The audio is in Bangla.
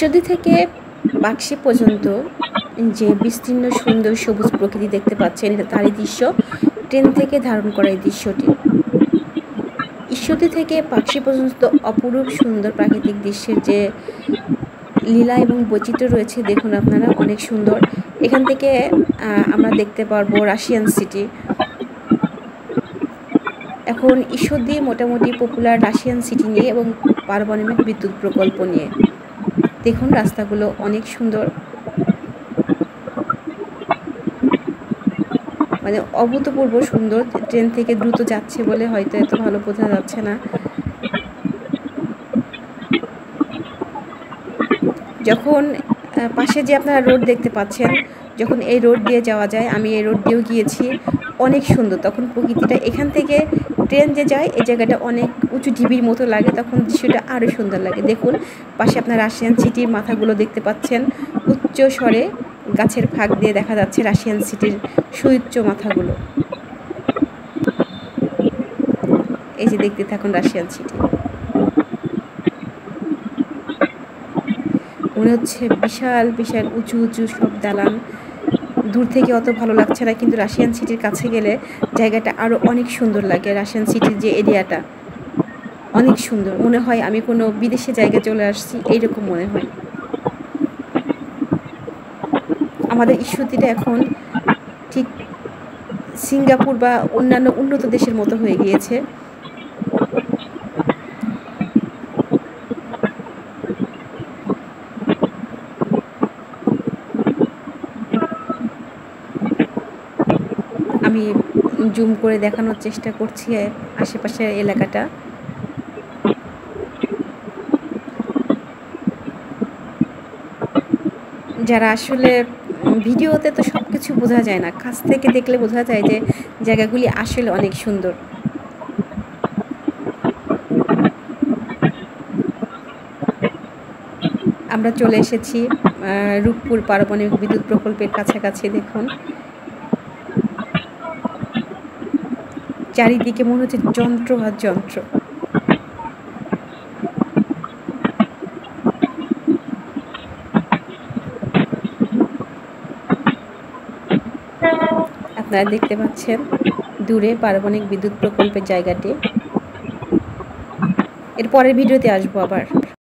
ঈশ্বরদী থেকে পাকশি পর্যন্ত যে বিস্তীর্ণ সুন্দর সবুজ প্রকৃতি দেখতে পাচ্ছেন, এটা তারই দৃশ্য। ট্রেন থেকে ধারণ করা এই দৃশ্যটি। ঈশ্বরদী থেকে পাকশি পর্যন্ত অপরূপ সুন্দর প্রাকৃতিক দৃশ্যের যে লীলা এবং বৈচিত্র্য রয়েছে, দেখুন আপনারা, অনেক সুন্দর। এখান থেকে আমরা দেখতে পারবো রাশিয়ান সিটি। এখন ঈশ্বরদী মোটামুটি পপুলার রাশিয়ান সিটি নিয়ে এবং পারমাণবিক বিদ্যুৎ প্রকল্প নিয়ে। দেখুন রাস্তাগুলো অনেক সুন্দর, মানে অভূতপূর্ব সুন্দর। ট্রেন থেকে দ্রুত যাচ্ছে বলে হয়তো এত ভালো বোঝা যাচ্ছে না। যখন পাশে যে আপনারা রোড দেখতে পাচ্ছেন, যখন এই রোড দিয়ে যাওয়া যায়, আমি এই রোড দিয়েও গিয়েছি, অনেক সুন্দর। তখন প্রকৃতিটা, এখান থেকে ট্রেন যে যায় এই জায়গাটা অনেক উঁচু ঢিবির মতো লাগে, তখন দৃশ্যটা আরও সুন্দর লাগে। দেখুন পাশে আপনার রাশিয়ান সিটির মাথাগুলো দেখতে পাচ্ছেন, উচ্চ স্বরে গাছের ফাঁক দিয়ে দেখা যাচ্ছে রাশিয়ান সিটির সুউচ্চ মাথাগুলো। এই যে দেখতে থাকুন রাশিয়ান সিটি, মনে হচ্ছে বিশাল বিশাল উঁচু উঁচু সব দালান। দূর থেকে অত ভালো লাগছে না, কিন্তু রাশিয়ান সিটির কাছে গেলে জায়গাটা আরও অনেক সুন্দর লাগে। রাশিয়ান সিটির যে এরিয়াটা অনেক সুন্দর, মনে হয় আমি কোনো বিদেশি জায়গায় চলে আসছি, এইরকম মনে হয়। আমাদের ঈশ্বরদীটা এখন ঠিক সিঙ্গাপুর বা অন্যান্য উন্নত দেশের মতো হয়ে গিয়েছে। আমি জুম করে দেখানোর চেষ্টা করছি আশেপাশের এলাকাটা। যারা আসলে ভিডিওতে তো সব কিছু বোঝা যায় না, কাছ থেকে দেখলে বোঝা যায় যে জায়গাগুলি আসলে অনেক সুন্দর। আমরা চলে এসেছি রূপপুর পারমাণবিক বিদ্যুৎ প্রকল্পের কাছাকাছি। দেখুন চারিদিকে মনে হচ্ছে যন্ত্র আর যন্ত্র। আপনারা দেখতে পাচ্ছেন দূরে পারমাণবিক বিদ্যুৎ প্রকল্পের জায়গাটি। এর পরের ভিডিওতে আসবো আবার।